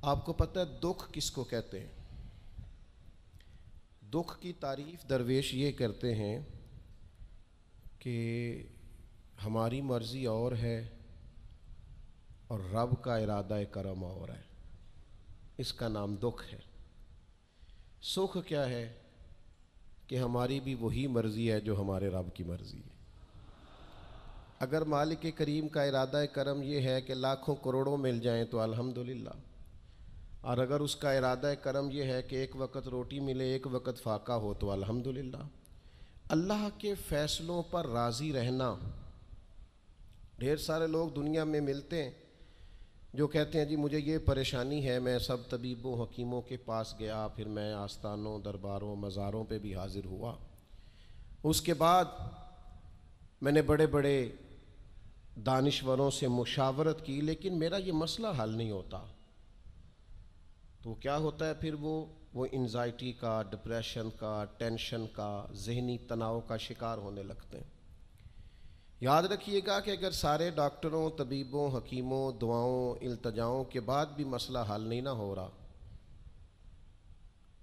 آپ کو پتہ ہے دکھ کس کو کہتے ہیں؟ دکھ کی تعریف درویش یہ کرتے ہیں کہ ہماری مرضی اور ہے اور رب کا ارادہ کرم اور ہے، اس کا نام دکھ ہے۔ سکھ کیا ہے کہ ہماری بھی وہی مرضی ہے جو ہمارے رب کی مرضی ہے۔ اگر مالک کریم کا ارادہ کرم یہ ہے کہ لاکھوں کروڑوں مل جائیں تو الحمدللہ، اور اگر اس کا ارادہ کرم یہ ہے کہ ایک وقت روٹی ملے ایک وقت فاقہ ہو تو الحمدللہ۔ اللہ کے فیصلوں پر راضی رہنا۔ ڈھیر سارے لوگ دنیا میں ملتے ہیں جو کہتے ہیں جی مجھے یہ پریشانی ہے، میں سب طبیبوں حکیموں کے پاس گیا، پھر میں آستانوں درباروں مزاروں پہ بھی حاضر ہوا، اس کے بعد میں نے بڑے بڑے دانشوروں سے مشاورت کی، لیکن میرا یہ مسئلہ حل نہیں ہوتا۔ تو کیا ہوتا ہے پھر وہ انزائٹی کا، ڈپریشن کا، ٹینشن کا، ذہنی تناؤ کا شکار ہونے لگتے ہیں۔ یاد رکھیے گا کہ اگر سارے ڈاکٹروں، طبیبوں، حکیموں، دعاؤں، التجاؤں کے بعد بھی مسئلہ حل نہیں نہ ہو رہا،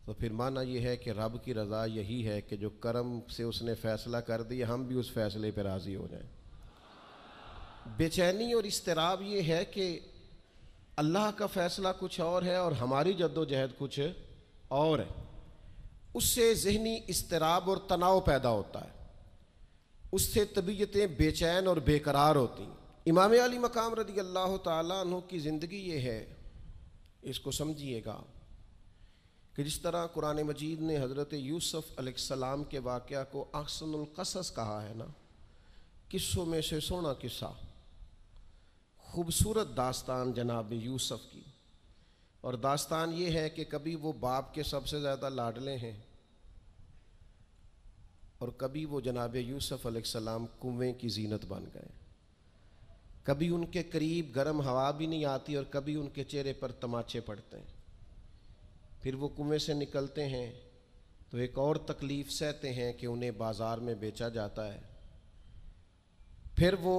تو پھر معنی یہ ہے کہ رب کی رضا یہی ہے کہ جو کرم سے اس نے فیصلہ کر دیا ہم بھی اس فیصلے پہ راضی ہو جائیں۔ بے چینی اور اضطراب یہ ہے کہ اللہ کا فیصلہ کچھ اور ہے اور ہماری جد و جہد کچھ اور ہے، اس سے ذہنی اضطراب اور تناؤ پیدا ہوتا ہے، اس سے طبیعتیں بے چین اور بے قرار ہوتی ہیں۔ امام علی مقام رضی اللہ تعالیٰ عنہ کی زندگی یہ ہے، اس کو سمجھیے گا کہ جس طرح قرآن مجید نے حضرت یوسف علیہ السلام کے واقعہ کو احسن القصص کہا ہے نا، قصوں میں سے سونا قصہ، خوبصورت داستان جناب یوسف کی، اور داستان یہ ہے کہ کبھی وہ باپ کے سب سے زیادہ لاڈلے ہیں اور کبھی وہ جناب یوسف علیہ السلام کنویں کی زینت بن گئے، کبھی ان کے قریب گرم ہوا بھی نہیں آتی اور کبھی ان کے چہرے پر تماچے پڑتے ہیں۔ پھر وہ کنویں سے نکلتے ہیں تو ایک اور تکلیف سہتے ہیں کہ انہیں بازار میں بیچا جاتا ہے، پھر وہ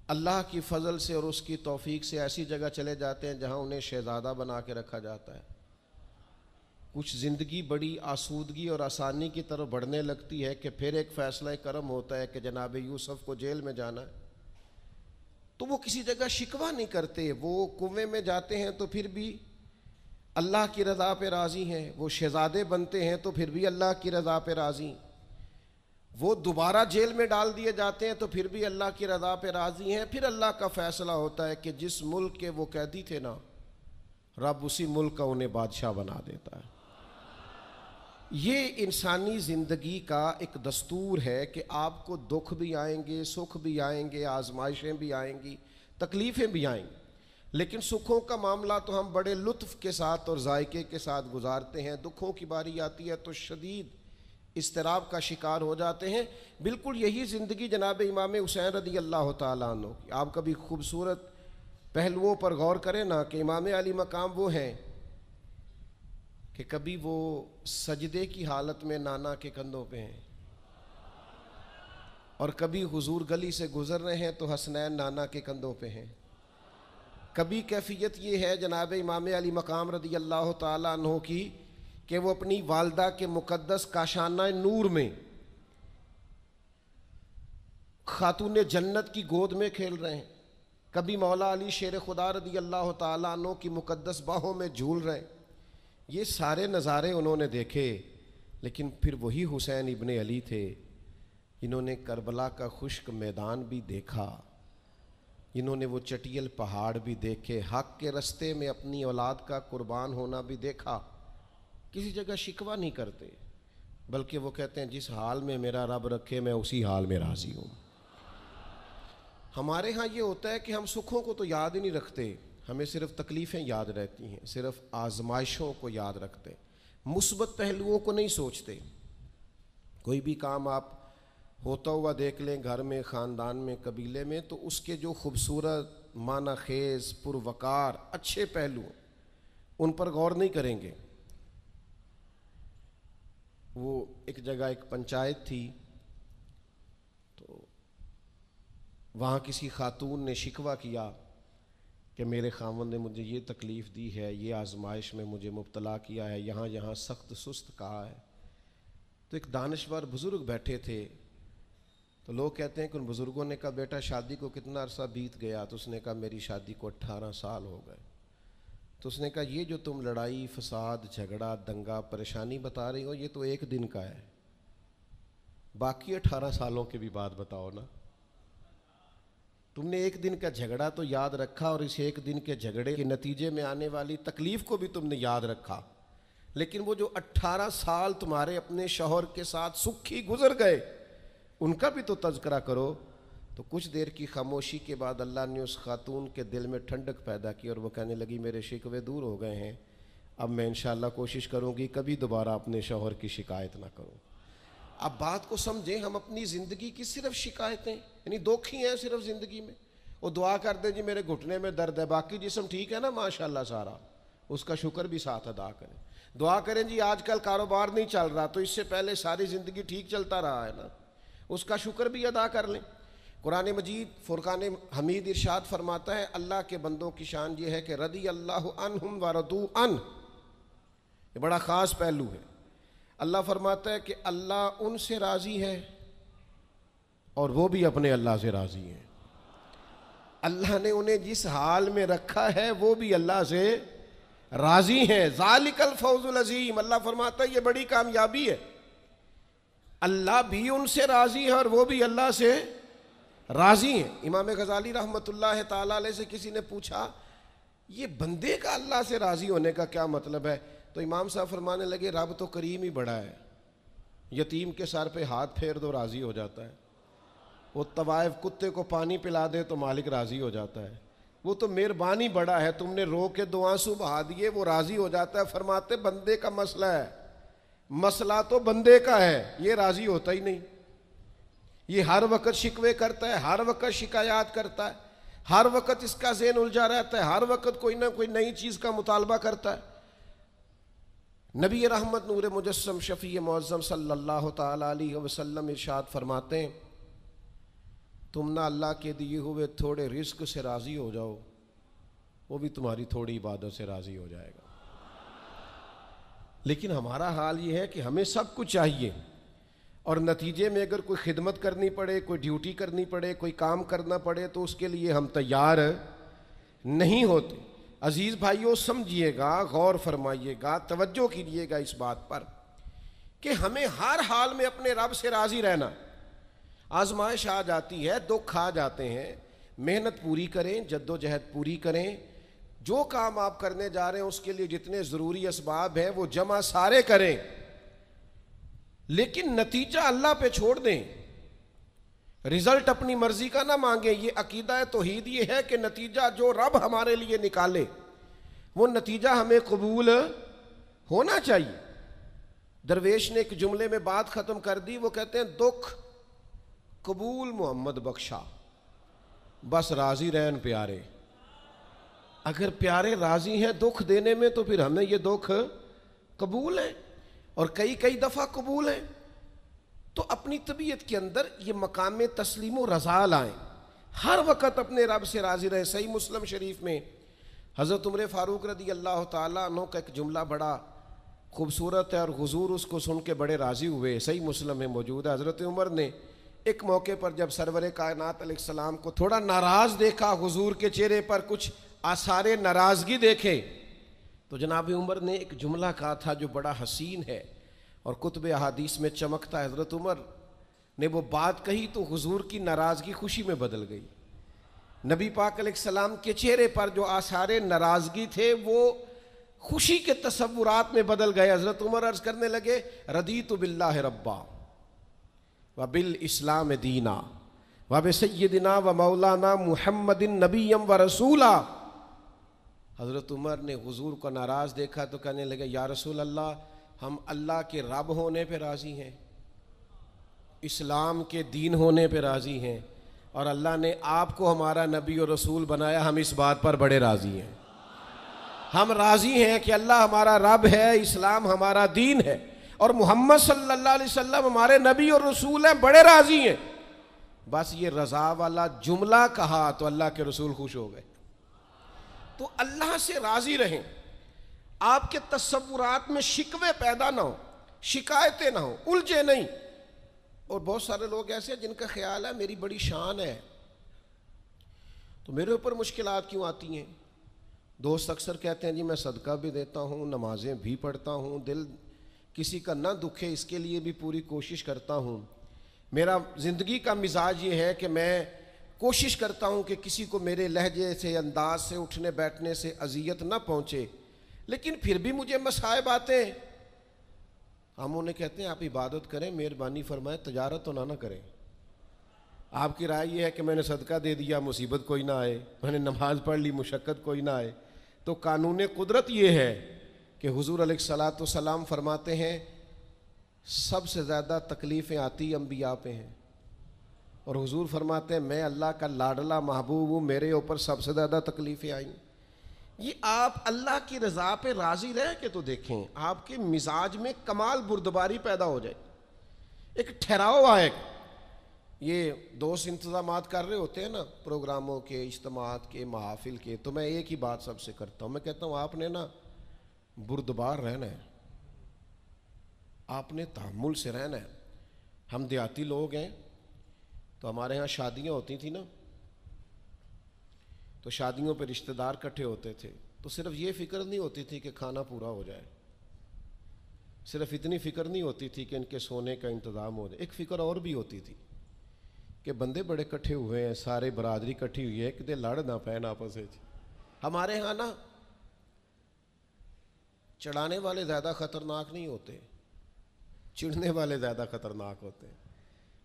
اللہ کی فضل سے اور اس کی توفیق سے ایسی جگہ چلے جاتے ہیں جہاں انہیں شہزادہ بنا کے رکھا جاتا ہے۔ کچھ زندگی بڑی آسودگی اور آسانی کی طرف بڑھنے لگتی ہے کہ پھر ایک فیصلہ کرم ہوتا ہے کہ جناب یوسف کو جیل میں جانا ہے، تو وہ کسی جگہ شکوہ نہیں کرتے، وہ کنویں میں جاتے ہیں تو پھر بھی اللہ کی رضا پہ راضی ہیں، وہ شہزادے بنتے ہیں تو پھر بھی اللہ کی رضا پہ راضی، وہ دوبارہ جیل میں ڈال دیے جاتے ہیں تو پھر بھی اللہ کی رضا پہ راضی ہیں۔ پھر اللہ کا فیصلہ ہوتا ہے کہ جس ملک کے وہ قیدی تھے نا، رب اسی ملک کا انہیں بادشاہ بنا دیتا ہے۔ یہ انسانی زندگی کا ایک دستور ہے کہ آپ کو دکھ بھی آئیں گے، سکھ بھی آئیں گے، آزمائشیں بھی آئیں گی، تکلیفیں بھی آئیں گی، لیکن سکھوں کا معاملہ تو ہم بڑے لطف کے ساتھ اور ذائقے کے ساتھ گزارتے ہیں، دکھوں کی باری آتی ہے تو شدید اضطراب کا شکار ہو جاتے ہیں۔ بالکل یہی زندگی جناب امام حسین رضی اللہ تعالیٰ عنہ کی۔ آپ کبھی خوبصورت پہلوؤں پر غور کریں نا کہ امام علی مقام وہ ہیں کہ کبھی وہ سجدے کی حالت میں نانا کے کندھوں پہ ہیں، اور کبھی حضور گلی سے گزر رہے ہیں تو حسنین نانا کے کندھوں پہ ہیں۔ کبھی کیفیت یہ ہے جناب امام علی مقام رضی اللہ تعالیٰ عنہ کی کہ وہ اپنی والدہ کے مقدس کاشانہ نور میں خاتون جنت کی گود میں کھیل رہے ہیں، کبھی مولا علی شیر خدا رضی اللہ تعالیٰ عنہ کی مقدس باہوں میں جھول رہے ہیں۔ یہ سارے نظارے انہوں نے دیکھے، لیکن پھر وہی حسین ابن علی تھے جنہوں نے کربلا کا خشک میدان بھی دیکھا، جنہوں نے وہ چٹیل پہاڑ بھی دیکھے، حق کے رستے میں اپنی اولاد کا قربان ہونا بھی دیکھا۔ کسی جگہ شکوہ نہیں کرتے، بلکہ وہ کہتے ہیں جس حال میں میرا رب رکھے میں اسی حال میں راضی ہوں۔ ہمارے ہاں یہ ہوتا ہے کہ ہم سکھوں کو تو یاد ہی نہیں رکھتے، ہمیں صرف تکلیفیں یاد رہتی ہیں، صرف آزمائشوں کو یاد رکھتے، مثبت پہلوؤں کو نہیں سوچتے۔ کوئی بھی کام آپ ہوتا ہوا دیکھ لیں گھر میں، خاندان میں، قبیلے میں، تو اس کے جو خوبصورت، معنی خیز، پروقار، اچھے پہلو ان پر غور نہیں کریں گے۔ وہ ایک جگہ ایک پنچایت تھی، تو وہاں کسی خاتون نے شکوہ کیا کہ میرے خاوند نے مجھے یہ تکلیف دی ہے، یہ آزمائش میں مجھے مبتلا کیا ہے، یہاں یہاں سخت سست کہا ہے۔ تو ایک دانشور بزرگ بیٹھے تھے، تو لوگ کہتے ہیں کہ ان بزرگوں نے کہا بیٹا شادی کو کتنا عرصہ بیت گیا؟ تو اس نے کہا میری شادی کو 18 سال ہو گئے۔ تو اس نے کہا یہ جو تم لڑائی فساد جھگڑا دنگا پریشانی بتا رہی ہو یہ تو ایک دن کا ہے، باقی 18 سالوں کی بھی بات بتاؤ نا۔ تم نے ایک دن کا جھگڑا تو یاد رکھا، اور اس ایک دن کے جھگڑے کے نتیجے میں آنے والی تکلیف کو بھی تم نے یاد رکھا، لیکن وہ جو 18 سال تمہارے اپنے شوہر کے ساتھ سکھی گزر گئے ان کا بھی تو تذکرہ کرو۔ تو کچھ دیر کی خاموشی کے بعد اللہ نے اس خاتون کے دل میں ٹھنڈک پیدا کی، اور وہ کہنے لگی میرے شکوے دور ہو گئے ہیں، اب میں انشاءاللہ کوشش کروں گی کبھی دوبارہ اپنے شوہر کی شکایت نہ کروں۔ اب بات کو سمجھیں، ہم اپنی زندگی کی صرف شکایتیں یعنی دکھ ہی ہیں صرف زندگی میں، وہ دعا کر دیں جی میرے گھٹنے میں درد ہے، باقی جسم ٹھیک ہے نا ماشاءاللہ سارا، اس کا شکر بھی ساتھ ادا کریں۔ دعا کریں جی آج کل کاروبار نہیں چل رہا، تو اس سے پہلے ساری زندگی ٹھیک چلتا رہا ہے نا، اس کا شکر بھی ادا کر لیں۔ قرآن مجید فرقان حمید ارشاد فرماتا ہے اللہ کے بندوں کی شان یہ ہے کہ رضی اللہ عنہم ورضوا عنہ، یہ بڑا خاص پہلو ہے۔ اللہ فرماتا ہے کہ اللہ ان سے راضی ہے اور وہ بھی اپنے اللہ سے راضی ہیں۔ اللہ نے انہیں جس حال میں رکھا ہے وہ بھی اللہ سے راضی ہیں۔ ذالک الفوز العظیم، اللہ فرماتا ہے یہ بڑی کامیابی ہے، اللہ بھی ان سے راضی ہے اور وہ بھی اللہ سے راضی ہیں۔ امام غزالی رحمۃ اللہ تعالیٰ علیہ سے کسی نے پوچھا یہ بندے کا اللہ سے راضی ہونے کا کیا مطلب ہے؟ تو امام صاحب فرمانے لگے رب تو کریم ہی بڑا ہے، یتیم کے سر پہ ہاتھ پھیر دو راضی ہو جاتا ہے، وہ طوائف کتے کو پانی پلا دے تو مالک راضی ہو جاتا ہے، وہ تو مہربانی بڑا ہے، تم نے رو کے 2 آنسو بہا دیے وہ راضی ہو جاتا ہے۔ فرماتے بندے کا مسئلہ ہے، مسئلہ تو بندے کا ہے، یہ راضی ہوتا ہی نہیں، یہ ہر وقت شکوے کرتا ہے، ہر وقت شکایات کرتا ہے، ہر وقت اس کا ذہن الجھا رہتا ہے، ہر وقت کوئی نہ کوئی نئی چیز کا مطالبہ کرتا ہے۔ نبی رحمت نور مجسم شفیع معظم صلی اللہ تعالی علیہ وسلم ارشاد فرماتے ہیں تم نہ اللہ کے دیے ہوئے تھوڑے رزق سے راضی ہو جاؤ، وہ بھی تمہاری تھوڑی عبادت سے راضی ہو جائے گا۔ لیکن ہمارا حال یہ ہے کہ ہمیں سب کچھ چاہیے، اور نتیجے میں اگر کوئی خدمت کرنی پڑے، کوئی ڈیوٹی کرنی پڑے، کوئی کام کرنا پڑے تو اس کے لیے ہم تیار نہیں ہوتے۔ عزیز بھائیوں سمجھیے گا، غور فرمائیے گا، توجہ کیجیے گا اس بات پر کہ ہمیں ہر حال میں اپنے رب سے راضی رہنا۔ آزمائش آ جاتی ہے، دکھ آ جاتے ہیں، محنت پوری کریں، جد و جہد پوری کریں، جو کام آپ کرنے جا رہے ہیں اس کے لیے جتنے ضروری اسباب ہیں وہ جمع سارے کریں، لیکن نتیجہ اللہ پہ چھوڑ دیں، رزلٹ اپنی مرضی کا نہ مانگیں۔ یہ عقیدہ توحید یہ ہے کہ نتیجہ جو رب ہمارے لیے نکالے وہ نتیجہ ہمیں قبول ہونا چاہیے۔ درویش نے ایک جملے میں بات ختم کر دی، وہ کہتے ہیں دکھ قبول محمد بخشا، بس راضی رہن پیارے۔ اگر پیارے راضی ہیں دکھ دینے میں تو پھر ہمیں یہ دکھ قبول ہے، اور کئی دفعہ قبول ہے۔ تو اپنی طبیعت کے اندر یہ مقام تسلیم و رضا لائیں، ہر وقت اپنے رب سے راضی رہیں۔ صحیح مسلم شریف میں حضرت عمر فاروق رضی اللہ تعالیٰ عنہ کا ایک جملہ بڑا خوبصورت ہے، اور حضور اس کو سن کے بڑے راضی ہوئے، صحیح مسلم میں موجود ہے۔ حضرت عمر نے ایک موقع پر جب سرور کائنات علیہ السلام کو تھوڑا ناراض دیکھا، حضور کے چہرے پر کچھ آثار ناراضگی دیکھے، تو جناب عمر نے ایک جملہ کہا تھا جو بڑا حسین ہے اور کتب احادیث میں چمکتا ہے۔ حضرت عمر نے وہ بات کہی تو حضور کی ناراضگی خوشی میں بدل گئی، نبی پاک علیہ السلام کے چہرے پر جو آثار ناراضگی تھے وہ خوشی کے تصورات میں بدل گئے۔ حضرت عمر عرض کرنے لگے رضیت باللہ ربا وبالاسلام دینا وبسیدنا ومولانا محمد نبیم ورسولا۔ حضرت عمر نے حضور کو ناراض دیکھا تو کہنے لگے یا رسول اللہ ہم اللہ کے رب ہونے پہ راضی ہیں، اسلام کے دین ہونے پہ راضی ہیں، اور اللہ نے آپ کو ہمارا نبی اور رسول بنایا، ہم اس بات پر بڑے راضی ہیں۔ ہم راضی ہیں کہ اللہ ہمارا رب ہے، اسلام ہمارا دین ہے، اور محمد صلی اللہ علیہ وسلم ہمارے نبی اور رسول ہیں، بڑے راضی ہیں۔ بس یہ رضا والا جملہ کہا تو اللہ کے رسول خوش ہو گئے، تو اللہ سے راضی رہیں، آپ کے تصورات میں شکوے پیدا نہ ہو، شکایتیں نہ ہو، الجھے نہیں۔ اور بہت سارے لوگ ایسے ہیں جن کا خیال ہے میری بڑی شان ہے تو میرے اوپر مشکلات کیوں آتی ہیں۔ دوست اکثر کہتے ہیں جی میں صدقہ بھی دیتا ہوں، نمازیں بھی پڑھتا ہوں، دل کسی کا نہ دکھے اس کے لیے بھی پوری کوشش کرتا ہوں، میرا زندگی کا مزاج یہ ہے کہ میں کوشش کرتا ہوں کہ کسی کو میرے لہجے سے، انداز سے، اٹھنے بیٹھنے سے اذیت نہ پہنچے، لیکن پھر بھی مجھے مصائب آتے ہیں۔ ہم انہیں کہتے ہیں آپ عبادت کریں، مہربانی فرمائیں تجارت تو نہ کریں۔ آپ کی رائے یہ ہے کہ میں نے صدقہ دے دیا مصیبت کوئی نہ آئے، میں نے نماز پڑھ لی مشقت کوئی نہ آئے۔ تو قانون قدرت یہ ہے کہ حضور علیہ الصلاۃ والسلام فرماتے ہیں سب سے زیادہ تکلیفیں آتی انبیاء پہ ہیں، اور حضور فرماتے ہیں میں اللہ کا لاڈلا محبوب ہوں، میرے اوپر سب سے زیادہ تکلیفیں آئیں۔ یہ آپ اللہ کی رضا پہ راضی رہ کے تو دیکھیں، آپ کے مزاج میں کمال بردباری پیدا ہو جائے، ایک ٹھہراؤ آئے۔ یہ دوست انتظامات کر رہے ہوتے ہیں نا پروگراموں کے، اجتماعات کے، محافل کے، تو میں ایک ہی بات سب سے کرتا ہوں، میں کہتا ہوں آپ نے نا بردبار رہنا ہے، آپ نے تحمل سے رہنا ہے۔ ہم دیہاتی لوگ ہیں تو ہمارے ہاں شادیاں ہوتی تھیں نا، تو شادیوں پہ رشتہ دار اکٹھے ہوتے تھے، تو صرف یہ فکر نہیں ہوتی تھی کہ کھانا پورا ہو جائے، صرف اتنی فکر نہیں ہوتی تھی کہ ان کے سونے کا انتظام ہو جائے، ایک فکر اور بھی ہوتی تھی کہ بندے بڑے کٹھے ہوئے ہیں، سارے برادری کٹھی ہوئی ہے، کتے لڑ نہ پین آپس میں۔ ہمارے ہاں نا چڑھانے والے زیادہ خطرناک نہیں ہوتے، چڑھنے والے زیادہ خطرناک ہوتے ہیں،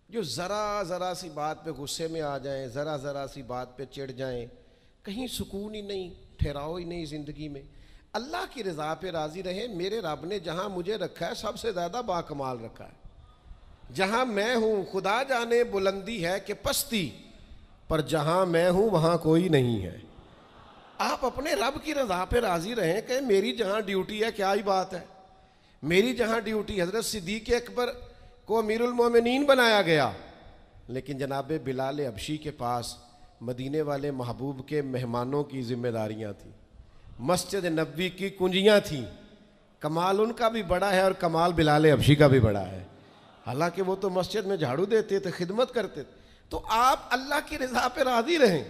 جو ذرا سی بات پہ غصے میں آ جائیں، ذرا سی بات پہ چڑھ جائیں، کہیں سکون ہی نہیں، ٹھہراؤ ہی نہیں زندگی میں۔ اللہ کی رضا پہ راضی رہیں، میرے رب نے جہاں مجھے رکھا ہے سب سے زیادہ باکمال رکھا ہے، جہاں میں ہوں خدا جانے بلندی ہے کہ پستی، پر جہاں میں ہوں وہاں کوئی نہیں ہے۔ آپ اپنے رب کی رضا پہ راضی رہیں کہ میری جہاں ڈیوٹی ہے، کیا ہی بات ہے، میری جہاں ڈیوٹی، حضرت صدیق اکبر کو امیر المومنین بنایا گیا، لیکن جناب بلال حبشی کے پاس مدینے والے محبوب کے مہمانوں کی ذمہ داریاں تھیں، مسجد نبوی کی کنجیاں تھیں۔ کمال ان کا بھی بڑا ہے اور کمال بلال حبشی کا بھی بڑا ہے، حالانکہ وہ تو مسجد میں جھاڑو دیتے تھے، خدمت کرتے تھے۔ تو آپ اللہ کی رضا پہ راضی رہیں،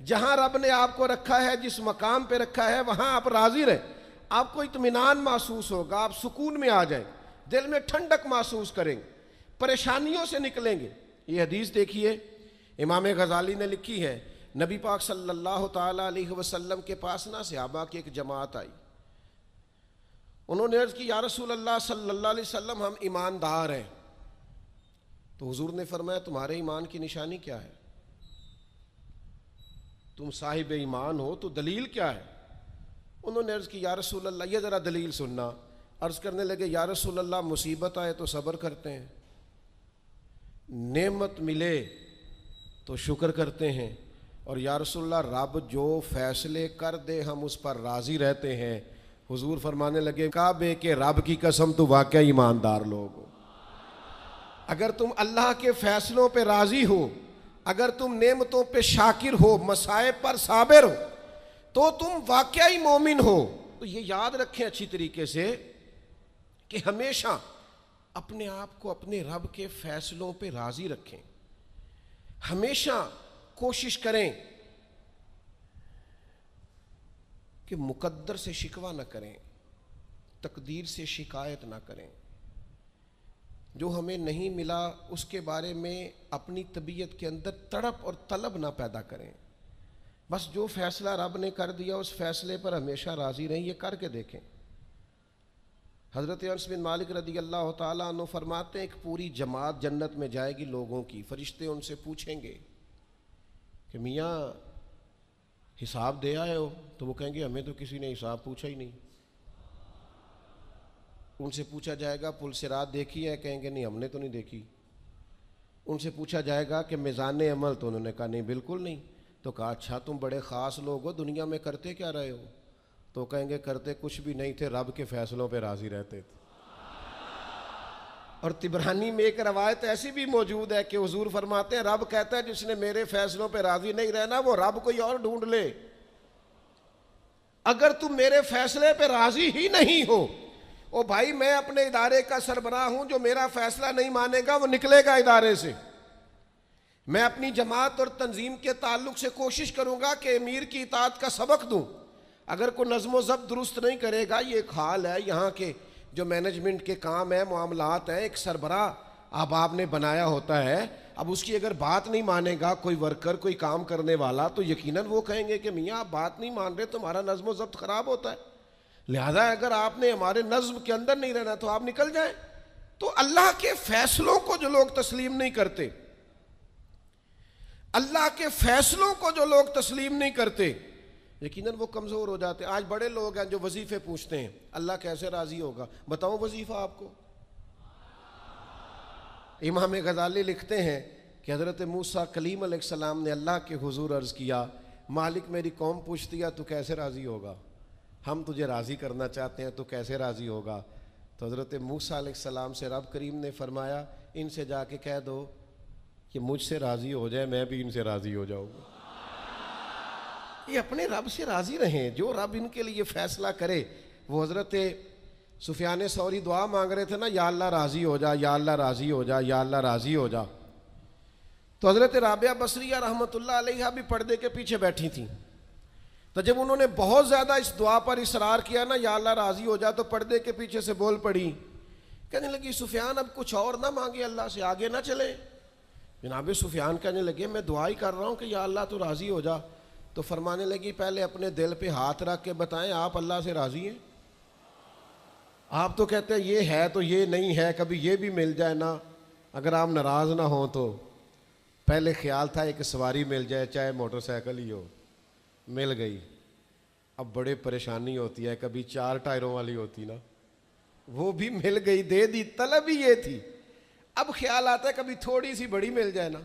جہاں رب نے آپ کو رکھا ہے، جس مقام پہ رکھا ہے وہاں آپ راضی رہیں، آپ کو اطمینان محسوس ہوگا، آپ سکون میں آ جائیں، دل میں ٹھنڈک محسوس کریں گے، پریشانیوں سے نکلیں گے۔ یہ حدیث دیکھیے امام غزالی نے لکھی ہے، نبی پاک صلی اللہ تعالیٰ علیہ وسلم کے پاس نا صحابہ کی ایک جماعت آئی، انہوں نے عرض کی یا رسول اللہ صلی اللہ علیہ وسلم ہم ایماندار ہیں۔ تو حضور نے فرمایا تمہارے ایمان کی نشانی کیا ہے؟ تم صاحب ایمان ہو تو دلیل کیا ہے؟ انہوں نے عرض کی یا رسول اللہ، یہ ذرا دلیل سننا۔ عرض کرنے لگے یا رسول اللہ مصیبت آئے تو صبر کرتے ہیں، نعمت ملے تو شکر کرتے ہیں، اور یا رسول اللہ رب جو فیصلے کر دے ہم اس پر راضی رہتے ہیں۔ حضور فرمانے لگے کعبے کے رب کی قسم تو واقعی ایماندار لوگ ہو، اگر تم اللہ کے فیصلوں پہ راضی ہو، اگر تم نعمتوں پہ شاکر ہو، مصائب پر صابر ہو، تو تم واقعی مومن ہو۔ تو یہ یاد رکھیں اچھی طریقے سے کہ ہمیشہ اپنے آپ کو اپنے رب کے فیصلوں پہ راضی رکھیں، ہمیشہ کوشش کریں کہ مقدر سے شکوہ نہ کریں، تقدیر سے شکایت نہ کریں، جو ہمیں نہیں ملا اس کے بارے میں اپنی طبیعت کے اندر تڑپ اور طلب نہ پیدا کریں، بس جو فیصلہ رب نے کر دیا اس فیصلے پر ہمیشہ راضی رہیں۔ یہ کر کے دیکھیں۔ حضرت انس بن مالک رضی اللہ تعالیٰ عنہ فرماتے ہیں ایک پوری جماعت جنت میں جائے گی لوگوں کی، فرشتے ان سے پوچھیں گے کہ میاں حساب دے آئے ہو؟ تو وہ کہیں گے ہمیں تو کسی نے حساب پوچھا ہی نہیں۔ ان سے پوچھا جائے گا پل صراط دیکھی ہے؟ کہیں گے نہیں ہم نے تو نہیں دیکھی۔ ان سے پوچھا جائے گا کہ میزان عمل؟ تو انہوں نے کہا نہیں بالکل نہیں۔ تو کہا اچھا تم بڑے خاص لوگ ہو، دنیا میں کرتے کیا رہے ہو؟ تو کہیں گے کرتے کچھ بھی نہیں تھے، رب کے فیصلوں پہ راضی رہتے تھے۔ اور طبرانی میں ایک روایت ایسی بھی موجود ہے کہ حضور فرماتے ہیں رب کہتا ہے جس نے میرے فیصلوں پہ راضی نہیں رہنا وہ رب کوئی اور ڈھونڈ لے۔ اگر تم میرے فیصلے پہ راضی ہی نہیں ہو، او بھائی میں اپنے ادارے کا سربراہ ہوں، جو میرا فیصلہ نہیں مانے گا وہ نکلے گا ادارے سے۔ میں اپنی جماعت اور تنظیم کے تعلق سے کوشش کروں گا کہ امیر کی اطاعت کا سبق دوں۔ اگر کوئی نظم و ضبط درست نہیں کرے گا، یہ ایک حال ہے یہاں کے جو مینجمنٹ کے کام ہے، معاملات ہیں، ایک سربراہ آپ نے بنایا ہوتا ہے، اب اس کی اگر بات نہیں مانے گا کوئی ورکر، کوئی کام کرنے والا، تو یقیناً وہ کہیں گے کہ میاں آپ بات نہیں مان رہے، تمہارا نظم و ضبط خراب ہوتا ہے، لہذا اگر آپ نے ہمارے نظم کے اندر نہیں رہنا تو آپ نکل جائیں۔ تو اللہ کے فیصلوں کو جو لوگ تسلیم نہیں کرتے، اللہ کے فیصلوں کو جو لوگ تسلیم نہیں کرتے، یقیناً وہ کمزور ہو جاتے ہیں۔ آج بڑے لوگ ہیں جو وظیفے پوچھتے ہیں، اللہ کیسے راضی ہوگا؟ بتاؤں وظیفہ آپ کو؟ امام غزالی لکھتے ہیں کہ حضرت موسیٰ کلیم علیہ السلام نے اللہ کے حضور عرض کیا، مالک میری قوم پوچھتی ہے تو کیسے راضی ہوگا؟ ہم تجھے راضی کرنا چاہتے ہیں تو کیسے راضی ہوگا؟ تو حضرت موسیٰ علیہ السلام سے رب کریم نے فرمایا، ان سے جا کے کہہ دو کہ مجھ سے راضی ہو جائے، میں بھی ان سے راضی ہو جاؤں گا۔ یہ اپنے رب سے راضی رہیں، جو رب ان کے لیے فیصلہ کرے۔ وہ حضرت سفیان ثوری دعا مانگ رہے تھے نا، یا اللہ راضی ہو جا، یا اللہ راضی ہو جا، یا اللہ راضی ہو جا، تو حضرت رابعہ بصریہ رحمۃ اللہ علیہا بھی پردے کے پیچھے بیٹھی تھیں، تو جب انہوں نے بہت زیادہ اس دعا پر اصرار کیا نا، یا اللہ راضی ہو جا، تو پردے کے پیچھے سے بول پڑی، کہنے لگی سفیان اب کچھ اور نہ مانگے اللہ سے، آگے نہ چلے۔ جناب سفیان کہنے لگے میں دعا ہی کر رہا ہوں کہ یا اللہ تو راضی ہو جا۔ تو فرمانے لگی پہلے اپنے دل پہ ہاتھ رکھ کے بتائیں آپ اللہ سے راضی ہیں؟ آپ تو کہتے ہیں یہ ہے تو یہ نہیں ہے، کبھی یہ بھی مل جائے نا، اگر آپ ناراض نہ ہوں تو۔ پہلے خیال تھا ایک سواری مل جائے، چاہے موٹر سائیکل ہی ہو، مل گئی، اب بڑے پریشانی ہوتی ہے، کبھی 4 ٹائروں والی ہوتی نا، وہ بھی مل گئی، دے دی، طلب ہی یہ تھی۔ اب خیال آتا ہے کبھی تھوڑی سی بڑی مل جائے نا،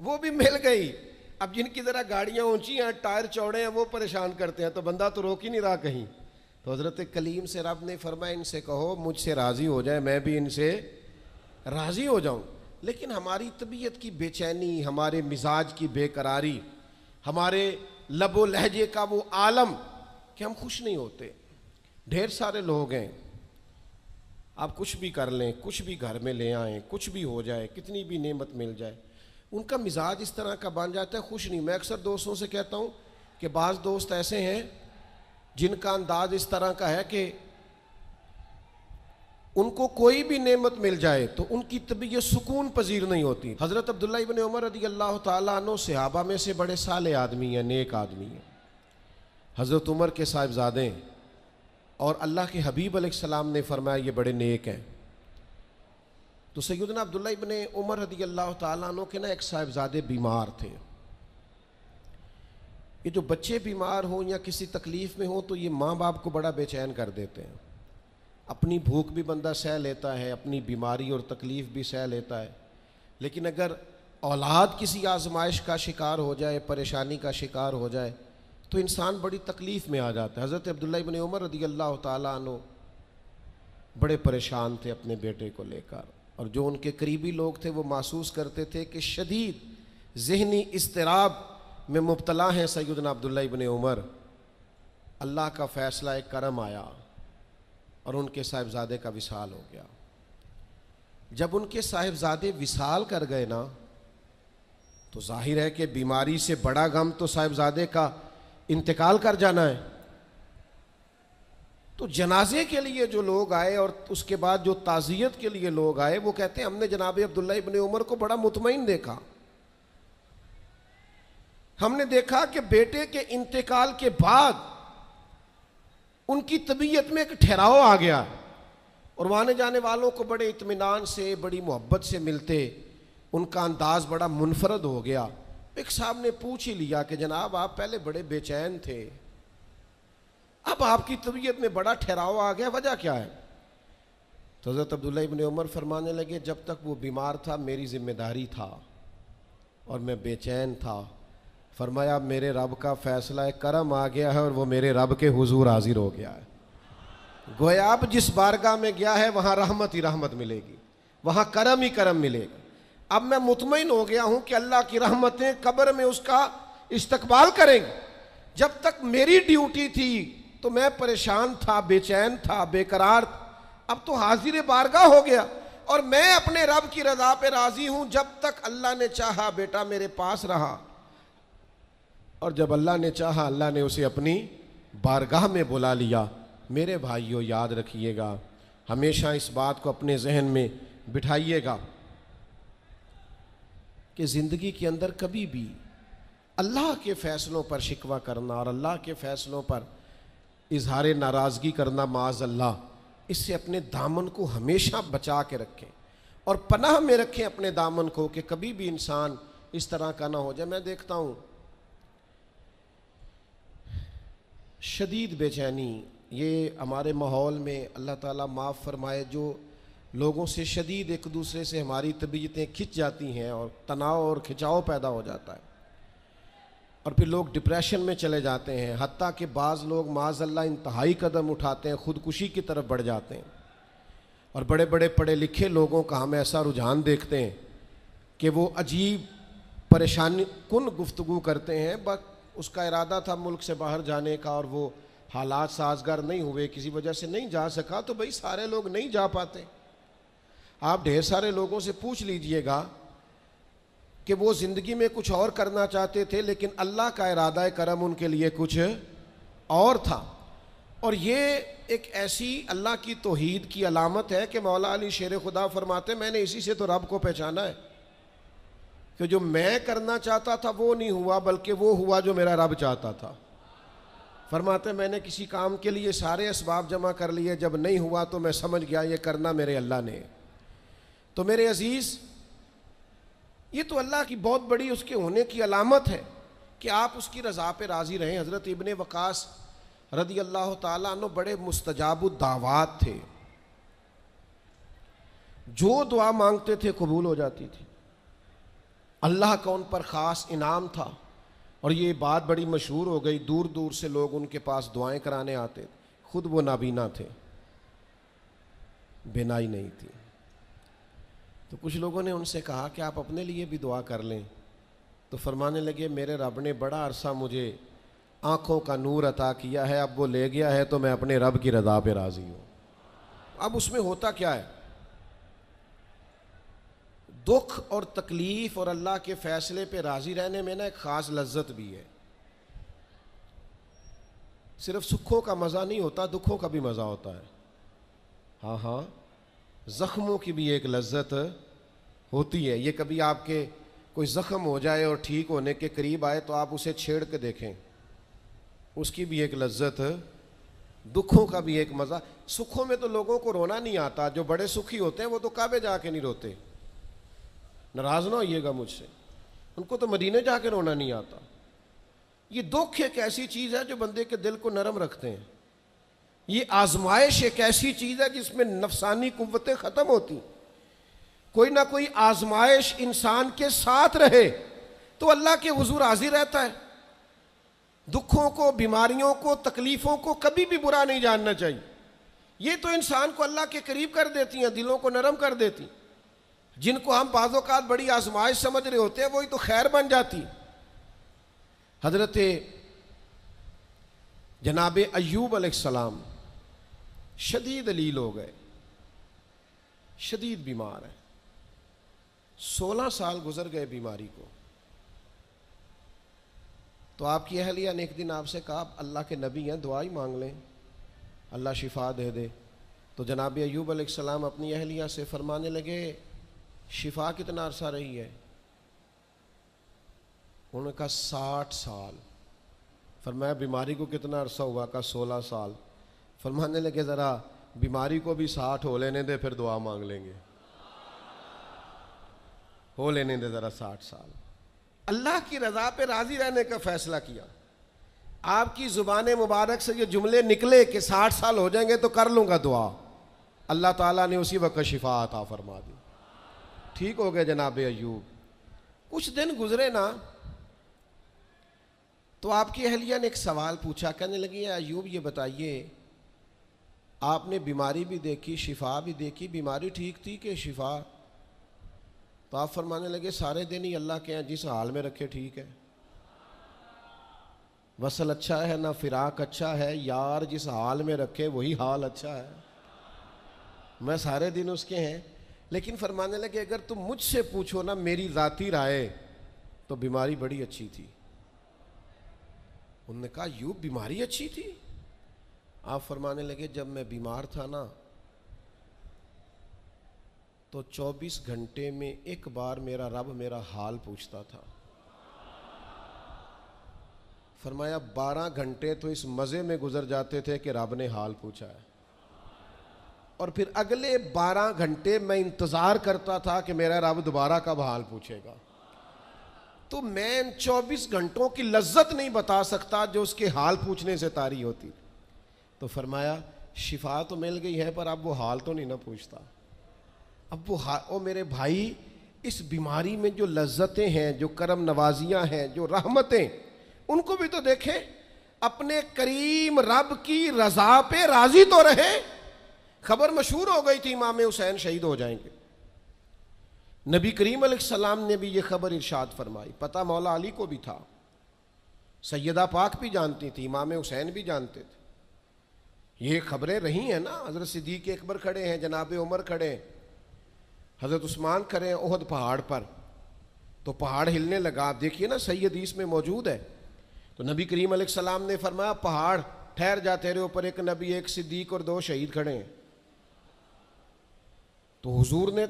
وہ بھی مل گئی۔ اب جن کی ذرا گاڑیاں اونچی ہیں، ٹائر چوڑے ہیں، وہ پریشان کرتے ہیں، تو بندہ تو روک ہی نہیں رہا کہیں۔ تو حضرت کلیم سے رب نے فرمایا ان سے کہو مجھ سے راضی ہو جائے، میں بھی ان سے راضی ہو جاؤں۔ لیکن ہماری طبیعت کی بے چینی، ہمارے مزاج کی بے قراری، ہمارے لب و لہجے کا وہ عالم کہ ہم خوش نہیں ہوتے۔ ڈھیر سارے لوگ ہیں، آپ کچھ بھی کر لیں، کچھ بھی گھر میں لے آئیں، کچھ بھی ہو جائے، کتنی بھی نعمت مل جائے، ان کا مزاج اس طرح کا بن جاتا ہے، خوش نہیں۔ میں اکثر دوستوں سے کہتا ہوں کہ بعض دوست ایسے ہیں جن کا انداز اس طرح کا ہے کہ ان کو کوئی بھی نعمت مل جائے تو ان کی طبیعت سکون پذیر نہیں ہوتی۔ حضرت عبداللہ ابن عمر رضی اللہ تعالیٰ عنہ صحابہ میں سے بڑے صالح آدمی ہیں، نیک آدمی ہیں، حضرت عمر کے صاحبزادے ہیں، اور اللہ کے حبیب علیہ السلام نے فرمایا یہ بڑے نیک ہیں۔ تو سیدنا عبداللہ ابن عمر رضی اللہ تعالیٰ عنہ کے نا ایک صاحبزادے بیمار تھے۔ یہ جو بچے بیمار ہوں یا کسی تکلیف میں ہوں تو یہ ماں باپ کو بڑا بے چین کر دیتے ہیں۔ اپنی بھوک بھی بندہ سہ لیتا ہے، اپنی بیماری اور تکلیف بھی سہ لیتا ہے، لیکن اگر اولاد کسی آزمائش کا شکار ہو جائے، پریشانی کا شکار ہو جائے تو انسان بڑی تکلیف میں آ جاتا ہے۔ حضرت عبداللہ ابن عمر رضی اللہ تعالیٰ عنہ بڑے پریشان تھے اپنے بیٹے کو لے کر، اور جو ان کے قریبی لوگ تھے وہ محسوس کرتے تھے کہ شدید ذہنی اضطراب میں مبتلا ہیں سیدنا عبداللہ ابن عمر۔ اللہ کا فیصلہ ایک کرم آیا اور ان کے صاحبزادے کا وصال ہو گیا۔ جب ان کے صاحبزادے وصال کر گئے نا تو ظاہر ہے کہ بیماری سے بڑا غم تو صاحبزادے کا انتقال کر جانا ہے۔ تو جنازے کے لیے جو لوگ آئے اور اس کے بعد جو تعزیت کے لیے لوگ آئے، وہ کہتے ہیں ہم نے جناب عبداللہ ابن عمر کو بڑا مطمئن دیکھا، ہم نے دیکھا کہ بیٹے کے انتقال کے بعد ان کی طبیعت میں ایک ٹھہراؤ آ گیا، اور آنے جانے والوں کو بڑے اطمینان سے، بڑی محبت سے ملتے، ان کا انداز بڑا منفرد ہو گیا۔ ایک صاحب نے پوچھ ہی لیا کہ جناب آپ پہلے بڑے بے چین تھے، اب آپ کی طبیعت میں بڑا ٹھہراؤ آ گیا، وجہ کیا ہے؟ تو حضرت عبداللہ ابن عمر فرمانے لگے جب تک وہ بیمار تھا میری ذمہ داری تھا اور میں بے چین تھا۔ فرمایا میرے رب کا فیصلہ ہے، کرم آ گیا ہے اور وہ میرے رب کے حضور حاضر ہو گیا ہے۔ گویا اب جس بارگاہ میں گیا ہے وہاں رحمت ہی رحمت ملے گی، وہاں کرم ہی کرم ملے گا۔ اب میں مطمئن ہو گیا ہوں کہ اللہ کی رحمتیں قبر میں اس کا استقبال کریں گی۔ جب تک میری ڈیوٹی تھی تو میں پریشان تھا، بے چین تھا، بے قرار تھا، اب تو حاضر بارگاہ ہو گیا اور میں اپنے رب کی رضا پہ راضی ہوں۔ جب تک اللہ نے چاہا بیٹا میرے پاس رہا، اور جب اللہ نے چاہا اللہ نے اسے اپنی بارگاہ میں بلا لیا۔ میرے بھائیوں یاد رکھیے گا، ہمیشہ اس بات کو اپنے ذہن میں بٹھائیے گا کہ زندگی کے اندر کبھی بھی اللہ کے فیصلوں پر شکوہ کرنا اور اللہ کے فیصلوں پر اظہار ناراضگی کرنا معاذ اللہ، اس سے اپنے دامن کو ہمیشہ بچا کے رکھیں اور پناہ میں رکھیں اپنے دامن کو، کہ کبھی بھی انسان اس طرح کا نہ ہو جائے۔ میں دیکھتا ہوں شدید بے چینی یہ ہمارے ماحول میں، اللہ تعالیٰ معاف فرمائے، جو لوگوں سے شدید ایک دوسرے سے ہماری طبیعتیں کھنچ جاتی ہیں اور تناؤ اور کھچاؤ پیدا ہو جاتا ہے، اور پھر لوگ ڈپریشن میں چلے جاتے ہیں، حتیٰ کہ بعض لوگ معاذ اللہ انتہائی قدم اٹھاتے ہیں، خودکشی کی طرف بڑھ جاتے ہیں۔ اور بڑے بڑے پڑھے لکھے لوگوں کا ہم ایسا رجحان دیکھتے ہیں کہ وہ عجیب پریشانی کن گفتگو کرتے ہیں، بس اس کا ارادہ تھا ملک سے باہر جانے کا اور وہ حالات سازگار نہیں ہوئے، کسی وجہ سے نہیں جا سکا، تو بھئی سارے لوگ نہیں جا پاتے۔ آپ ڈھیر سارے لوگوں سے پوچھ لیجئے گا کہ وہ زندگی میں کچھ اور کرنا چاہتے تھے، لیکن اللہ کا ارادہ کرم ان کے لیے کچھ اور تھا۔ اور یہ ایک ایسی اللہ کی توحید کی علامت ہے کہ مولا علی شیر خدا فرماتے میں نے اسی سے تو رب کو پہچانا ہے، کہ جو میں کرنا چاہتا تھا وہ نہیں ہوا، بلکہ وہ ہوا جو میرا رب چاہتا تھا۔ فرماتے میں نے کسی کام کے لیے سارے اسباب جمع کر لیے، جب نہیں ہوا تو میں سمجھ گیا یہ کرنا میرے اللہ نے۔ تو میرے عزیز، یہ تو اللہ کی بہت بڑی اس کے ہونے کی علامت ہے کہ آپ اس کی رضا پہ راضی رہیں۔ حضرت ابن وقاص رضی اللہ تعالیٰ عنہ بڑے مستجاب الدعوات تھے، جو دعا مانگتے تھے قبول ہو جاتی تھی، اللہ کا ان پر خاص انعام تھا۔ اور یہ بات بڑی مشہور ہو گئی، دور دور سے لوگ ان کے پاس دعائیں کرانے آتے تھے۔ خود وہ نابینا تھے، بینائی نہیں تھی۔ تو کچھ لوگوں نے ان سے کہا کہ آپ اپنے لیے بھی دعا کر لیں، تو فرمانے لگے میرے رب نے بڑا عرصہ مجھے آنکھوں کا نور عطا کیا ہے، اب وہ لے گیا ہے تو میں اپنے رب کی رضا پہ راضی ہوں۔ اب اس میں ہوتا کیا ہے؟ دکھ اور تکلیف اور اللہ کے فیصلے پہ راضی رہنے میں نا ایک خاص لذت بھی ہے۔ صرف سکھوں کا مزہ نہیں ہوتا، دکھوں کا بھی مزہ ہوتا ہے۔ ہاں ہاں، زخموں کی بھی ایک لذت ہوتی ہے۔ یہ کبھی آپ کے کوئی زخم ہو جائے اور ٹھیک ہونے کے قریب آئے تو آپ اسے چھیڑ کے دیکھیں، اس کی بھی ایک لذت، دکھوں کا بھی ایک مزہ۔ سکھوں میں تو لوگوں کو رونا نہیں آتا، جو بڑے سکھی ہوتے ہیں وہ تو کعبے جا کے نہیں روتے، ناراض نہ ہوئیے گا مجھ سے، ان کو تو مدینے جا کے رونا نہیں آتا۔ یہ دکھ ایک ایسی چیز ہے جو بندے کے دل کو نرم رکھتے ہیں۔ یہ آزمائش ایک ایسی چیز ہے جس میں نفسانی قوتیں ختم ہوتی۔ کوئی نہ کوئی آزمائش انسان کے ساتھ رہے تو اللہ کے حضور حاضر رہتا ہے۔ دکھوں کو، بیماریوں کو، تکلیفوں کو کبھی بھی برا نہیں جاننا چاہیے۔ یہ تو انسان کو اللہ کے قریب کر دیتی ہیں، دلوں کو نرم کر دیتی۔ جن کو ہم بعض اوقات بڑی آزمائش سمجھ رہے ہوتے ہیں وہی تو خیر بن جاتی۔ حضرت جناب ایوب علیہ السلام شدید علیل ہو گئے، شدید بیمار ہیں، 16 سال گزر گئے بیماری کو۔ تو آپ کی اہلیہ نے ایک دن آپ سے کہا اللہ کے نبی ہیں، دعا ہی مانگ لیں، اللہ شفا دے دے۔ تو جناب ایوب علیہ السلام اپنی اہلیہ سے فرمانے لگے شفا کتنا عرصہ رہی ہے؟ انہوں نے کہا 60 سال۔ فرمایا بیماری کو کتنا عرصہ ہوا؟ کہا 16 سال۔ فرمانے لگے ذرا بیماری کو بھی 60 ہو لینے دے، پھر دعا مانگ لیں گے، ہو لینے دے ذرا 60 سال۔ اللہ کی رضا پہ راضی رہنے کا فیصلہ کیا۔ آپ کی زبان مبارک سے یہ جملے نکلے کہ 60 سال ہو جائیں گے تو کر لوں گا دعا، اللہ تعالیٰ نے اسی وقت شفا عطا فرما دی، ٹھیک ہو گئے جناب ایوب۔ کچھ دن گزرے نا تو آپ کی اہلیہ نے ایک سوال پوچھا، کہنے لگی ایوب یہ بتائیے آپ نے بیماری بھی دیکھی، شفا بھی دیکھی، بیماری ٹھیک تھی کہ شفا؟ تو آپ فرمانے لگے سارے دن ہی اللہ کے ہیں، جس حال میں رکھے ٹھیک ہے۔ وصل اچھا ہے نہ فراق اچھا ہے، یار جس حال میں رکھے وہی حال اچھا ہے۔ میں سارے دن اس کے ہیں، لیکن فرمانے لگے اگر تم مجھ سے پوچھو نا میری ذاتی رائے تو بیماری بڑی اچھی تھی۔ انہوں نے کہا یوں بیماری اچھی تھی؟ آپ فرمانے لگے جب میں بیمار تھا نا تو 24 گھنٹے میں ایک بار میرا رب میرا حال پوچھتا تھا۔ فرمایا 12 گھنٹے تو اس مزے میں گزر جاتے تھے کہ رب نے حال پوچھا ہے، اور پھر اگلے 12 گھنٹے میں انتظار کرتا تھا کہ میرا رب دوبارہ کب حال پوچھے گا۔ تو میں ان 24 گھنٹوں کی لذت نہیں بتا سکتا جو اس کے حال پوچھنے سے طاری ہوتی۔ تو فرمایا شفا تو مل گئی ہے پر اب وہ حال تو نہیں نہ پوچھتا۔ اب وہ میرے بھائی اس بیماری میں جو لذتیں ہیں، جو کرم نوازیاں ہیں، جو رحمتیں، ان کو بھی تو دیکھیں۔ اپنے کریم رب کی رضا پہ راضی تو رہے۔ خبر مشہور ہو گئی تھی امام حسین شہید ہو جائیں گے، نبی کریم علیہ السلام نے بھی یہ خبر ارشاد فرمائی، پتہ مولا علی کو بھی تھا، سیدہ پاک بھی جانتی تھی، امام حسین بھی جانتے تھے، یہ خبریں رہی ہیں نا۔ حضرت صدیق اکبر کھڑے ہیں، جناب عمر کھڑے ہیں، حضرت عثمان کھڑے ہیں احد پہاڑ پر، تو پہاڑ ہلنے لگا۔ آپ دیکھیے نا صحیح حدیث میں موجود ہے، تو نبی کریم علیہ السلام نے فرمایا پہاڑ ٹھہر جا، تیرے اوپر ایک نبی، ایک صدیق اور 2 شہید کھڑے ہیں۔ تو حضور نے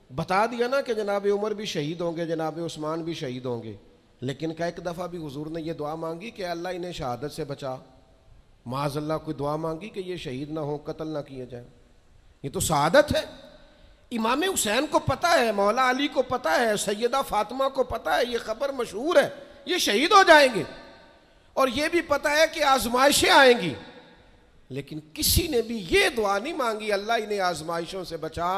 بتا دیا نا کہ جناب عمر بھی شہید ہوں گے، جناب عثمان بھی شہید ہوں گے، لیکن کیا ایک دفعہ بھی حضور نے یہ دعا مانگی کہ اللہ انہیں شہادت سے بچا؟ معاذ اللہ کوئی دعا مانگی کہ یہ شہید نہ ہو، قتل نہ کیے جائیں؟ یہ تو شہادت ہے۔ امام حسین کو پتہ ہے، مولا علی کو پتہ ہے، سیدہ فاطمہ کو پتہ ہے، یہ خبر مشہور ہے، یہ شہید ہو جائیں گے، اور یہ بھی پتہ ہے کہ آزمائشیں آئیں گی، لیکن کسی نے بھی یہ دعا نہیں مانگی اللہ انہیں آزمائشوں سے بچا۔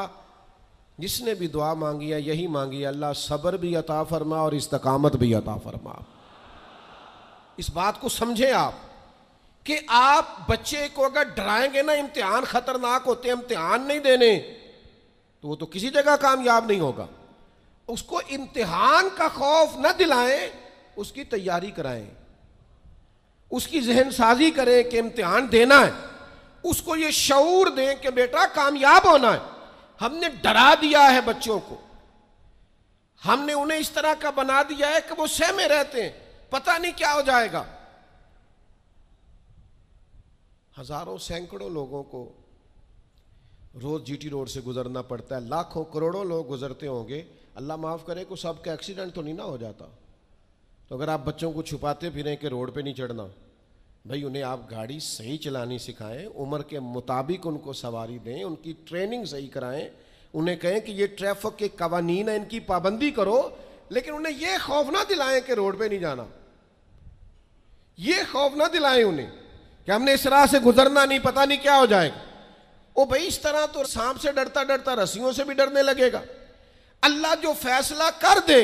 جس نے بھی دعا مانگی ہے یہی مانگی، اللہ صبر بھی عطا فرما اور استقامت بھی عطا فرما۔ اس بات کو سمجھیں آپ کہ آپ بچے کو اگر ڈرائیں گے نا امتحان خطرناک ہوتے ہیں، امتحان نہیں دینے، تو وہ تو کسی جگہ کامیاب نہیں ہوگا۔ اس کو امتحان کا خوف نہ دلائیں، اس کی تیاری کرائیں، اس کی ذہن سازی کریں کہ امتحان دینا ہے، اس کو یہ شعور دیں کہ بیٹا کامیاب ہونا ہے۔ ہم نے ڈرا دیا ہے بچوں کو، ہم نے انہیں اس طرح کا بنا دیا ہے کہ وہ سہمے رہتے ہیں، پتہ نہیں کیا ہو جائے گا۔ ہزاروں سینکڑوں لوگوں کو روز جی ٹی روڈ سے گزرنا پڑتا ہے، لاکھوں کروڑوں لوگ گزرتے ہوں گے، اللہ معاف کرے کہ سب کا ایکسیڈنٹ تو نہیں نہ ہو جاتا۔ تو اگر آپ بچوں کو چھپاتے پھریں کہ روڈ پہ نہیں چڑھنا، بھائی انہیں آپ گاڑی صحیح چلانی سکھائیں، عمر کے مطابق ان کو سواری دیں، ان کی ٹریننگ صحیح کرائیں، انہیں کہیں کہ یہ ٹریفک کے قوانین ہیں ان کی پابندی کرو، لیکن انہیں یہ خوف نہ دلائیں کہ روڈ پہ نہیں جانا، یہ خوف نہ دلائیں انہیں کہ ہم نے اس راہ سے گزرنا نہیں، پتہ نہیں کیا ہو جائے گا۔ او بھائی اس طرح تو سانپ سے ڈرتا ڈرتا رسیوں سے بھی ڈرنے لگے گا۔ اللہ جو فیصلہ کر دے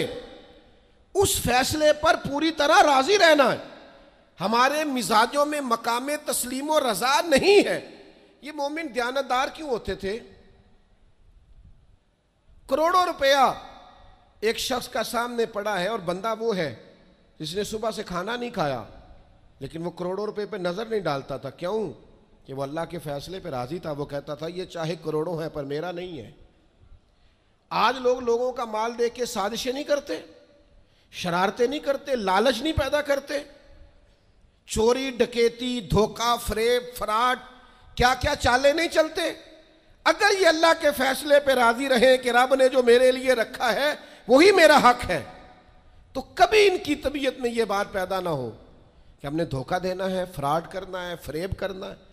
اس فیصلے پر پوری طرح راضی رہنا ہے۔ ہمارے مزاجوں میں مقام تسلیم و رضا نہیں ہے۔ یہ مومن دیانتدار کیوں ہوتے تھے؟ کروڑوں روپیہ ایک شخص کا سامنے پڑا ہے اور بندہ وہ ہے جس نے صبح سے کھانا نہیں کھایا، لیکن وہ کروڑوں روپے پہ نظر نہیں ڈالتا تھا۔ کیوں؟ کہ وہ اللہ کے فیصلے پہ راضی تھا۔ وہ کہتا تھا یہ چاہے کروڑوں ہیں پر میرا نہیں ہے۔ آج لوگ لوگوں کا مال دیکھ کے سازشیں نہیں کرتے، شرارتیں نہیں کرتے، لالچ نہیں پیدا کرتے، چوری ڈکیتی دھوکہ فریب فراڈ کیا کیا چالیں نہیں چلتے۔ اگر یہ اللہ کے فیصلے پہ راضی رہیں کہ رب نے جو میرے لیے رکھا ہے وہی میرا حق ہے، تو کبھی ان کی طبیعت میں یہ بات پیدا نہ ہو کہ ہم نے دھوکہ دینا ہے، فراڈ کرنا ہے، فریب کرنا ہے۔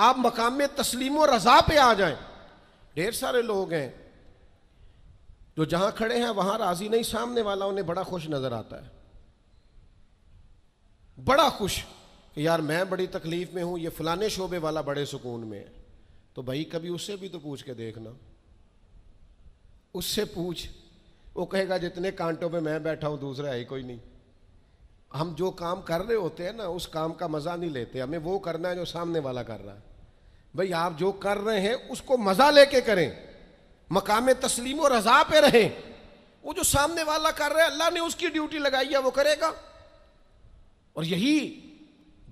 آپ مقام میں تسلیم و رضا پہ آ جائیں۔ ڈھیر سارے لوگ ہیں جو جہاں کھڑے ہیں وہاں راضی نہیں، سامنے والا انہیں بڑا خوش نظر آتا ہے، بڑا خوش کہ یار میں بڑی تکلیف میں ہوں، یہ فلانے شعبے والا بڑے سکون میں ہے۔ تو بھائی کبھی اس سے بھی تو پوچھ کے دیکھنا، اس سے پوچھ، وہ کہے گا جتنے کانٹوں پہ میں بیٹھا ہوں دوسرا ہے ہی کوئی نہیں۔ ہم جو کام کر رہے ہوتے ہیں نا اس کام کا مزہ نہیں لیتے، ہمیں وہ کرنا ہے جو سامنے والا کر رہا ہے۔ بھئی آپ جو کر رہے ہیں اس کو مزہ لے کے کریں، مقام تسلیم و رضا پہ رہیں۔ وہ جو سامنے والا کر رہا ہے اللہ نے اس کی ڈیوٹی لگائی ہے وہ کرے گا۔ اور یہی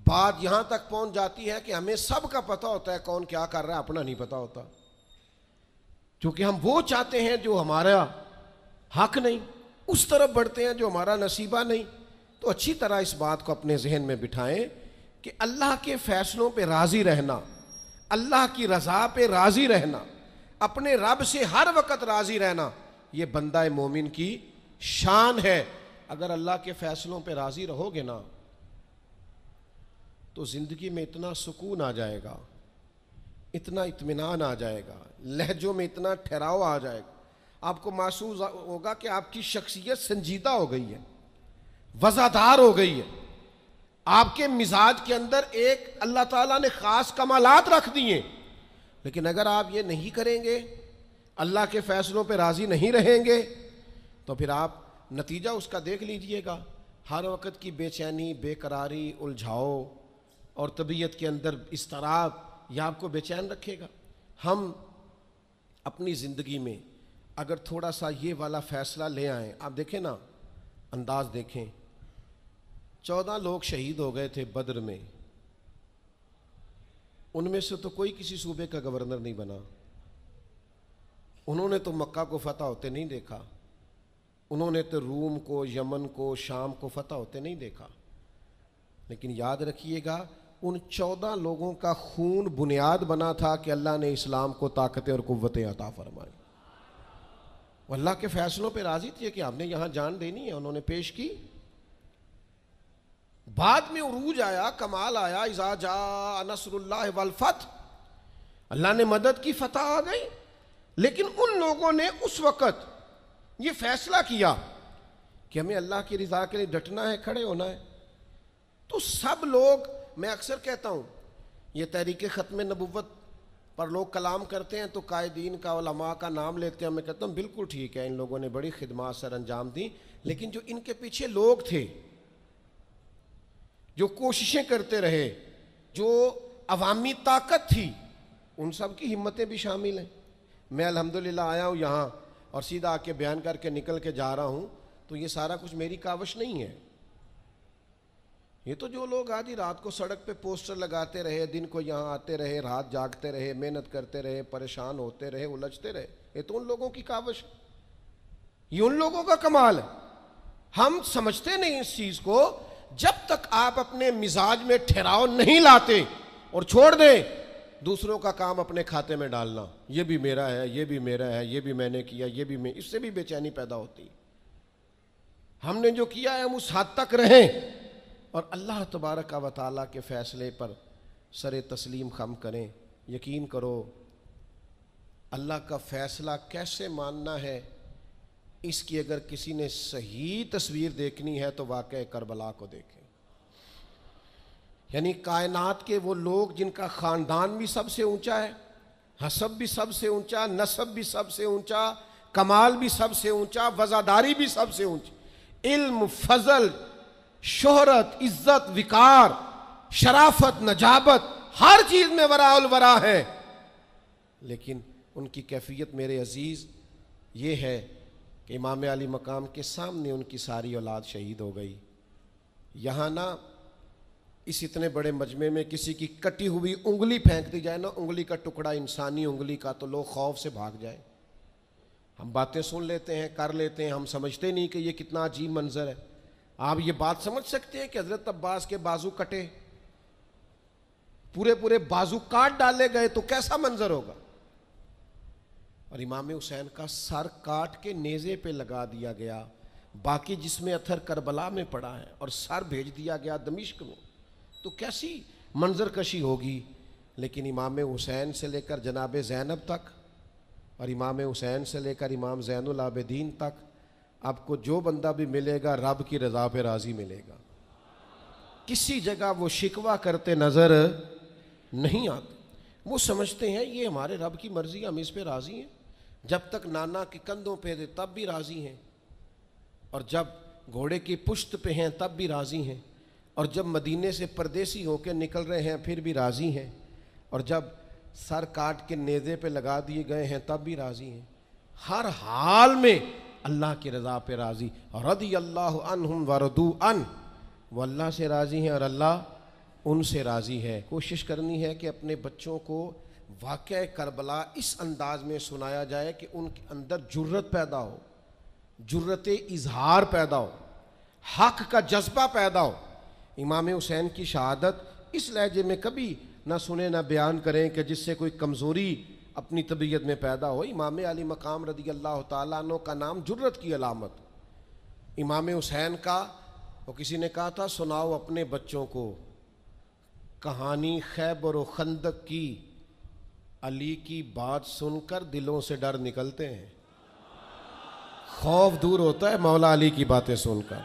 بات یہاں تک پہنچ جاتی ہے کہ ہمیں سب کا پتہ ہوتا ہے کون کیا کر رہا ہے، اپنا نہیں پتہ ہوتا، کیونکہ ہم وہ چاہتے ہیں جو ہمارا حق نہیں، اس طرف بڑھتے ہیں جو ہمارا نصیبہ نہیں۔ تو اچھی طرح اس بات کو اپنے ذہن میں بٹھائیں کہ اللہ کے فیصلوں پہ راضی رہنا، اللہ کی رضا پہ راضی رہنا، اپنے رب سے ہر وقت راضی رہنا، یہ بندہ مومن کی شان ہے۔ اگر اللہ کے فیصلوں پہ راضی رہو گے نا تو زندگی میں اتنا سکون آ جائے گا، اتنا اطمینان آ جائے گا، لہجوں میں اتنا ٹھہراؤ آ جائے گا، آپ کو محسوس ہوگا کہ آپ کی شخصیت سنجیدہ ہو گئی ہے، وزادار ہو گئی ہے، آپ کے مزاج کے اندر ایک اللہ تعالیٰ نے خاص کمالات رکھ دیے۔ لیکن اگر آپ یہ نہیں کریں گے، اللہ کے فیصلوں پہ راضی نہیں رہیں گے، تو پھر آپ نتیجہ اس کا دیکھ لیجئے گا، ہر وقت کی بے چینی، بے قراری، الجھاؤ اور طبیعت کے اندر اضطراب، یہ آپ کو بے چین رکھے گا۔ ہم اپنی زندگی میں اگر تھوڑا سا یہ والا فیصلہ لے آئیں، آپ دیکھیں نا، انداز دیکھیں، 14 لوگ شہید ہو گئے تھے بدر میں، ان میں سے تو کوئی کسی صوبے کا گورنر نہیں بنا، انہوں نے تو مکہ کو فتح ہوتے نہیں دیکھا، انہوں نے تو روم کو، یمن کو، شام کو فتح ہوتے نہیں دیکھا۔ لیکن یاد رکھیے گا، ان 14 لوگوں کا خون بنیاد بنا تھا کہ اللہ نے اسلام کو طاقتیں اور قوتیں عطا فرمائی۔ وہ اللہ کے فیصلوں پہ راضی تھے کہ آپ نے یہاں جان دینی ہے، انہوں نے پیش کی۔ بعد میں عروج آیا، کمال آیا، اذا جاء نصر اللہ والفتح، اللہ نے مدد کی، فتح آ گئی۔ لیکن ان لوگوں نے اس وقت یہ فیصلہ کیا کہ ہمیں اللہ کی رضا کے لیے ڈٹنا ہے، کھڑے ہونا ہے۔ تو سب لوگ، میں اکثر کہتا ہوں، یہ تحریک ختم نبوت پر لوگ کلام کرتے ہیں تو قائدین کا، علماء کا نام لیتے ہیں، میں کہتا ہوں بالکل ٹھیک ہے، ان لوگوں نے بڑی خدمات سر انجام دی، لیکن جو ان کے پیچھے لوگ تھے، جو کوششیں کرتے رہے، جو عوامی طاقت تھی، ان سب کی ہمتیں بھی شامل ہیں۔ میں الحمدللہ آیا ہوں یہاں اور سیدھا آ کے بیان کر کے نکل کے جا رہا ہوں، تو یہ سارا کچھ میری کاوش نہیں ہے، یہ تو جو لوگ آدھی رات کو سڑک پہ پوسٹر لگاتے رہے، دن کو یہاں آتے رہے، رات جاگتے رہے، محنت کرتے رہے، پریشان ہوتے رہے، الجھتے رہے، یہ تو ان لوگوں کی کاوش ہے، یہ ان لوگوں کا کمال ہے۔ ہم سمجھتے نہیں اس چیز کو، جب تک آپ اپنے مزاج میں ٹھہراؤ نہیں لاتے اور چھوڑ دیں دوسروں کا کام اپنے کھاتے میں ڈالنا، یہ بھی میرا ہے، یہ بھی میرا ہے، یہ بھی میں نے کیا، یہ بھی میں، اس سے بھی بے چینی پیدا ہوتی۔ ہم نے جو کیا ہے ہم اس حد تک رہیں اور اللہ تبارک و تعالیٰ کے فیصلے پر سر تسلیم خم کریں۔ یقین کرو، اللہ کا فیصلہ کیسے ماننا ہے، اس کی اگر کسی نے صحیح تصویر دیکھنی ہے تو واقعہ کربلا کو دیکھیں۔ یعنی کائنات کے وہ لوگ جن کا خاندان بھی سب سے اونچا ہے، حسب بھی سب سے اونچا، نسب بھی سب سے اونچا، کمال بھی سب سے اونچا، وزاداری بھی سب سے اونچی، علم، فضل، شہرت، عزت، وقار، شرافت، نجابت، ہر چیز میں وراء الورا ہے، لیکن ان کی کیفیت میرے عزیز یہ ہے کہ امام علی مقام کے سامنے ان کی ساری اولاد شہید ہو گئی۔ یہاں نا اس اتنے بڑے مجمع میں کسی کی کٹی ہوئی انگلی پھینک دی جائے نا، انگلی کا ٹکڑا، انسانی انگلی کا، تو لوگ خوف سے بھاگ جائیں۔ ہم باتیں سن لیتے ہیں، کر لیتے ہیں، ہم سمجھتے نہیں کہ یہ کتنا عجیب منظر ہے۔ آپ یہ بات سمجھ سکتے ہیں کہ حضرت عباس کے بازو کٹے، پورے بازو کاٹ ڈالے گئے تو کیسا منظر ہوگا؟ اور امام حسین کا سر کاٹ کے نیزے پہ لگا دیا گیا، باقی جس میں اتھر کربلا میں پڑا ہے، اور سر بھیج دیا گیا دمشق میں، تو کیسی منظر کشی ہوگی۔ لیکن امام حسین سے لے کر جناب زینب تک اور امام حسین سے لے کر امام زین العابدین تک آپ کو جو بندہ بھی ملے گا رب کی رضا پہ راضی ملے گا، کسی جگہ وہ شکوہ کرتے نظر نہیں آتے۔ وہ سمجھتے ہیں یہ ہمارے رب کی مرضی، ہم اس پہ راضی ہیں، جب تک نانا کے کندھوں پہ تھے تب بھی راضی ہیں، اور جب گھوڑے کی پشت پہ ہیں تب بھی راضی ہیں، اور جب مدینے سے پردیسی ہو کے نکل رہے ہیں پھر بھی راضی ہیں، اور جب سر کاٹ کے نیزے پہ لگا دیے گئے ہیں تب بھی راضی ہیں۔ ہر حال میں اللہ کی رضا پہ راضی، رضی اللہ عنہم ورضوا عنہ، وہ اللہ سے راضی ہیں اور اللہ ان سے راضی ہے۔ کوشش کرنی ہے کہ اپنے بچوں کو واقعہ کربلا اس انداز میں سنایا جائے کہ ان کے اندر جرت پیدا ہو، جرت اظہار پیدا ہو، حق کا جذبہ پیدا ہو۔ امام حسین کی شہادت اس لہجے میں کبھی نہ سنیں نہ بیان کریں کہ جس سے کوئی کمزوری اپنی طبیعت میں پیدا ہو۔ امام علی مقام رضی اللہ تعالیٰ عنہ کا نام جرت کی علامت۔ امام حسین کا، وہ کسی نے کہا تھا سناؤ اپنے بچوں کو کہانی خیبر و خندق کی، علی کی بات سن کر دلوں سے ڈر نکلتے ہیں۔ خوف دور ہوتا ہے مولا علی کی باتیں سن کر۔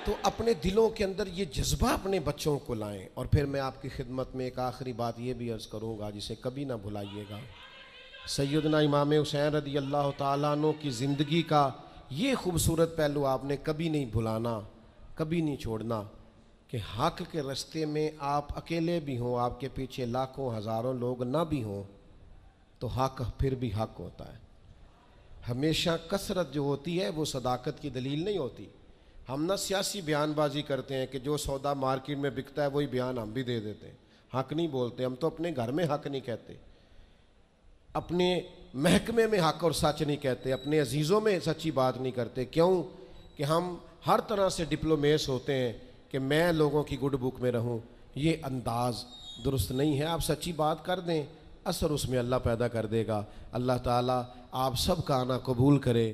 تو اپنے دلوں کے اندر یہ جذبہ اپنے بچوں کو لائیں۔ اور پھر میں آپ کی خدمت میں ایک آخری بات یہ بھی عرض کروں گا جسے کبھی نہ بھلائیے گا۔ سیدنا امام حسین رضی اللہ تعالیٰ عنہ کی زندگی کا یہ خوبصورت پہلو آپ نے کبھی نہیں بھلانا، کبھی نہیں چھوڑنا کہ حق کے رستے میں آپ اکیلے بھی ہوں، آپ کے پیچھے لاکھوں ہزاروں لوگ نہ بھی ہوں، تو حق پھر بھی حق ہوتا ہے۔ ہمیشہ کثرت جو ہوتی ہے وہ صداقت کی دلیل نہیں ہوتی۔ ہم نہ سیاسی بیان بازی کرتے ہیں کہ جو سودا مارکیٹ میں بکتا ہے وہی بیان ہم بھی دے دیتے ہیں، حق نہیں بولتے۔ ہم تو اپنے گھر میں حق نہیں کہتے، اپنے محکمے میں حق اور سچ نہیں کہتے، اپنے عزیزوں میں سچی بات نہیں کرتے۔ کیوں کہ ہم ہر طرح سے ڈپلومیس ہوتے ہیں کہ میں لوگوں کی گڈ بک میں رہوں۔ یہ انداز درست نہیں ہے۔ آپ سچی بات کر دیں، اثر اس میں اللہ پیدا کر دے گا۔ اللہ تعالیٰ آپ سب کا آنا قبول کرے۔